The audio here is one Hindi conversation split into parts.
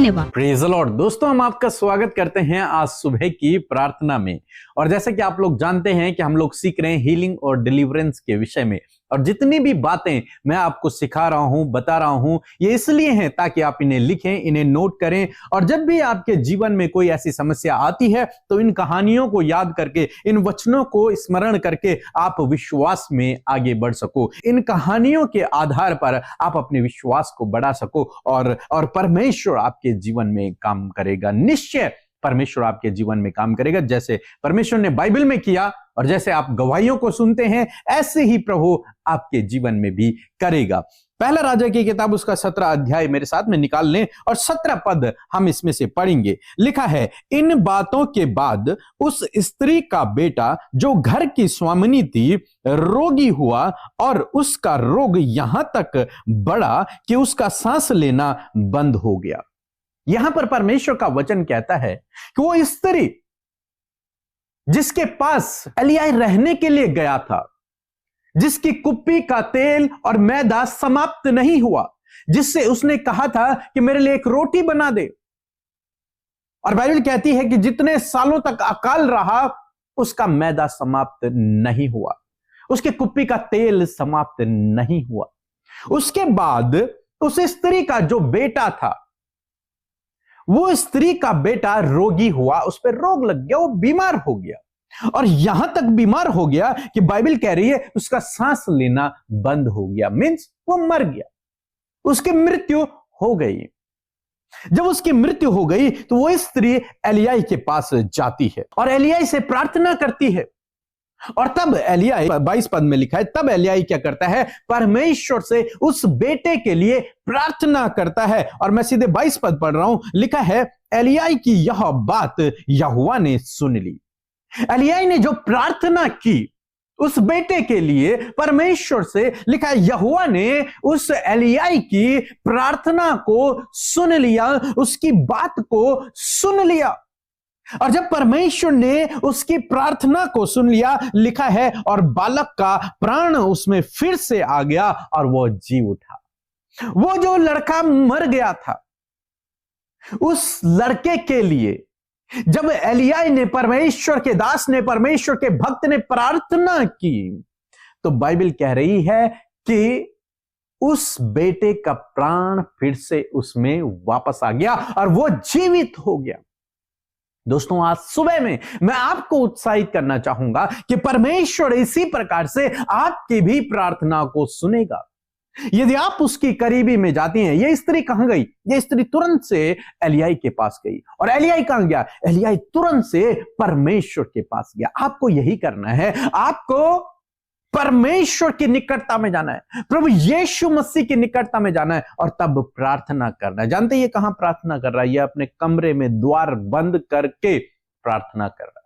धन्यवाद। Praise the Lord. दोस्तों, हम आपका स्वागत करते हैं आज सुबह की प्रार्थना में। और जैसे कि आप लोग जानते हैं कि हम लोग सीख रहे हैं हीलिंग और डिलीवरेंस के विषय में, और जितनी भी बातें मैं आपको सिखा रहा हूं, बता रहा हूं, ये इसलिए हैं ताकि आप इन्हें लिखें, इन्हें नोट करें, और जब भी आपके जीवन में कोई ऐसी समस्या आती है तो इन कहानियों को याद करके, इन वचनों को स्मरण करके आप विश्वास में आगे बढ़ सको। इन कहानियों के आधार पर आप अपने विश्वास को बढ़ा सको और परमेश्वर आपके जीवन में काम करेगा। निश्चय परमेश्वर आपके जीवन में काम करेगा। जैसे परमेश्वर ने बाइबल में किया और जैसे आप गवाहियों को सुनते हैं, ऐसे ही प्रभु आपके जीवन में भी करेगा। पहला राजा की किताब उसका 17 अध्याय मेरे साथ में निकाल लें और 17 पद हम इसमें से पढ़ेंगे। लिखा है, इन बातों के बाद उस स्त्री का बेटा जो घर की स्वामिनी थी रोगी हुआ, और उसका रोग यहां तक बढ़ा कि उसका सांस लेना बंद हो गया। यहां पर परमेश्वर का वचन कहता है कि वो स्त्री जिसके पास एलिय्याह रहने के लिए गया था, जिसकी कुप्पी का तेल और मैदा समाप्त नहीं हुआ, जिससे उसने कहा था कि मेरे लिए एक रोटी बना दे, और बाइबल कहती है कि जितने सालों तक अकाल रहा उसका मैदा समाप्त नहीं हुआ, उसके कुप्पी का तेल समाप्त नहीं हुआ। उसके बाद उस स्त्री का जो बेटा था, वो स्त्री का बेटा रोगी हुआ, उस पर रोग लग गया, वो बीमार हो गया, और यहां तक बीमार हो गया कि बाइबल कह रही है उसका सांस लेना बंद हो गया। मींस वो मर गया, उसकी मृत्यु हो गई। जब उसकी मृत्यु हो गई तो वो स्त्री एलिय्याह के पास जाती है और एलिय्याह से प्रार्थना करती है। और तब एलिय्याह 22 पद में लिखा है, तब एलिय्याह क्या करता है, परमेश्वर से उस बेटे के लिए प्रार्थना करता है। और मैं सीधे 22 पद पढ़ रहा हूं। लिखा है, एलिय्याह की यह बात यहोवा ने सुन ली। एलिय्याह ने जो प्रार्थना की उस बेटे के लिए परमेश्वर से, लिखा है यहोवा ने उस एलिय्याह की प्रार्थना को सुन लिया, उसकी बात को सुन लिया। और जब परमेश्वर ने उसकी प्रार्थना को सुन लिया, लिखा है, और बालक का प्राण उसमें फिर से आ गया और वो जी उठा। वो जो लड़का मर गया था, उस लड़के के लिए जब एलिय्याह ने, परमेश्वर के दास ने, परमेश्वर के भक्त ने प्रार्थना की, तो बाइबल कह रही है कि उस बेटे का प्राण फिर से उसमें वापस आ गया और वो जीवित हो गया। दोस्तों, आज सुबह में मैं आपको उत्साहित करना चाहूंगा कि परमेश्वर इसी प्रकार से आपकी भी प्रार्थना को सुनेगा यदि आप उसकी करीबी में जाती हैं। ये स्त्री कहां गई? ये स्त्री तुरंत से एलिय्याह के पास गई, और एलिय्याह कहां गया? एलिय्याह तुरंत से परमेश्वर के पास गया। आपको यही करना है, आपको परमेश्वर की निकटता में जाना है, प्रभु यीशु मसीह की निकटता में जाना है, और तब प्रार्थना करना है। जानते हैं ये कहां प्रार्थना कर रहा है? ये अपने कमरे में द्वार बंद करके प्रार्थना कर रहा है।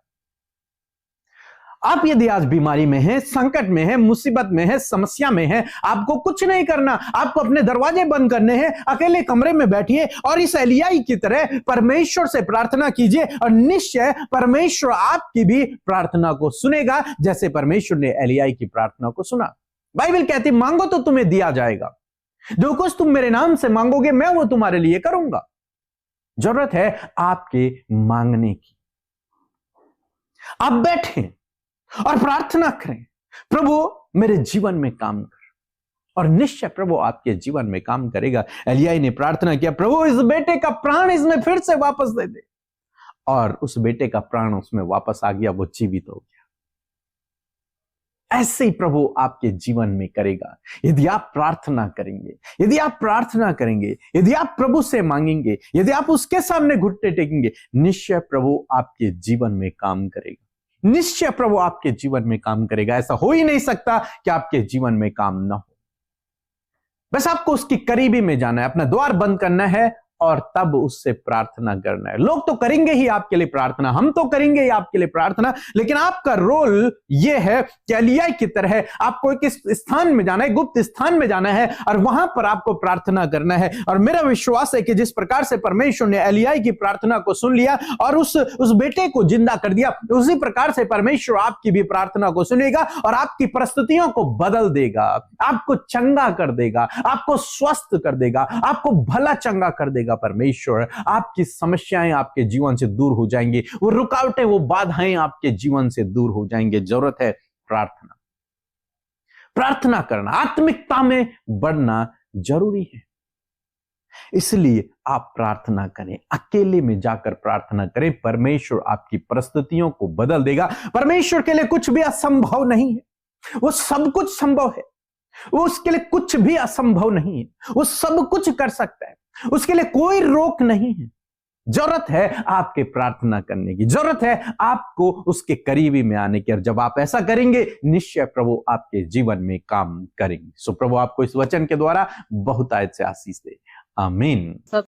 आप यदि आज बीमारी में हैं, संकट में हैं, मुसीबत में हैं, समस्या में हैं, आपको कुछ नहीं करना, आपको अपने दरवाजे बंद करने हैं, अकेले कमरे में बैठिए और इस एलिय्याह की तरह परमेश्वर से प्रार्थना कीजिए, और निश्चय परमेश्वर आपकी भी प्रार्थना को सुनेगा, जैसे परमेश्वर ने एलिय्याह की प्रार्थना को सुना। बाइबल कहती, मांगो तो तुम्हें दिया जाएगा, जो कुछ तुम मेरे नाम से मांगोगे मैं वो तुम्हारे लिए करूंगा। जरूरत है आपके मांगने की। आप बैठें और प्रार्थना करें, प्रभु मेरे जीवन में काम कर, और निश्चय प्रभु आपके जीवन में काम करेगा। एलिय्याह ने प्रार्थना किया, प्रभु इस बेटे का प्राण इसमें फिर से वापस दे दे, और उस बेटे का प्राण उसमें वापस आ गया, वो जीवित हो गया। ऐसे ही प्रभु आपके जीवन में करेगा यदि आप प्रार्थना करेंगे, यदि आप प्रार्थना करेंगे, यदि आप प्रभु से मांगेंगे, यदि आप उसके सामने घुटने टेकेंगे। निश्चय प्रभु आपके जीवन में काम करेगा, निश्चय प्रभु आपके जीवन में काम करेगा। ऐसा हो ही नहीं सकता कि आपके जीवन में काम ना हो। बस आपको उसकी करीबी में जाना है, अपना द्वार बंद करना है और तब उससे प्रार्थना करना है। लोग तो करेंगे ही आपके लिए प्रार्थना, हम तो करेंगे ही आपके लिए प्रार्थना, लेकिन आपका रोल यह है कि एलिय्याह की तरह आपको एक स्थान में जाना है, गुप्त स्थान में जाना है, और वहां पर आपको प्रार्थना करना है। और मेरा विश्वास है कि जिस प्रकार से परमेश्वर ने एलिय्याह की प्रार्थना को सुन लिया और उस बेटे को जिंदा कर दिया, उसी प्रकार से परमेश्वर आपकी भी प्रार्थना को सुनेगा और आपकी परिस्थितियों को बदल देगा, आपको चंगा कर देगा, आपको स्वस्थ कर देगा, आपको भला चंगा कर देगा। देगा परमेश्वर। आपकी समस्याएं आपके जीवन से दूर हो जाएंगी, वो रुकावटें, वो बाधाएं आपके जीवन से दूर हो जाएंगे। जरूरत है प्रार्थना, प्रार्थना करना, आत्मिकता में बढ़ना जरूरी है। इसलिए आप प्रार्थना करें, अकेले में जाकर प्रार्थना करें। परमेश्वर आपकी परिस्थितियों को बदल देगा। परमेश्वर के लिए कुछ भी असंभव नहीं है, वो सब कुछ संभव है। वो उसके लिए कुछ भी असंभव नहीं है, वो सब कुछ कर सकता है, उसके लिए कोई रोक नहीं है। जरूरत है आपके प्रार्थना करने की, जरूरत है आपको उसके करीबी में आने की। और जब आप ऐसा करेंगे, निश्चय प्रभु आपके जीवन में काम करेंगे। सो प्रभु आपको इस वचन के द्वारा बहुतायत से आशीष दे। आमीन।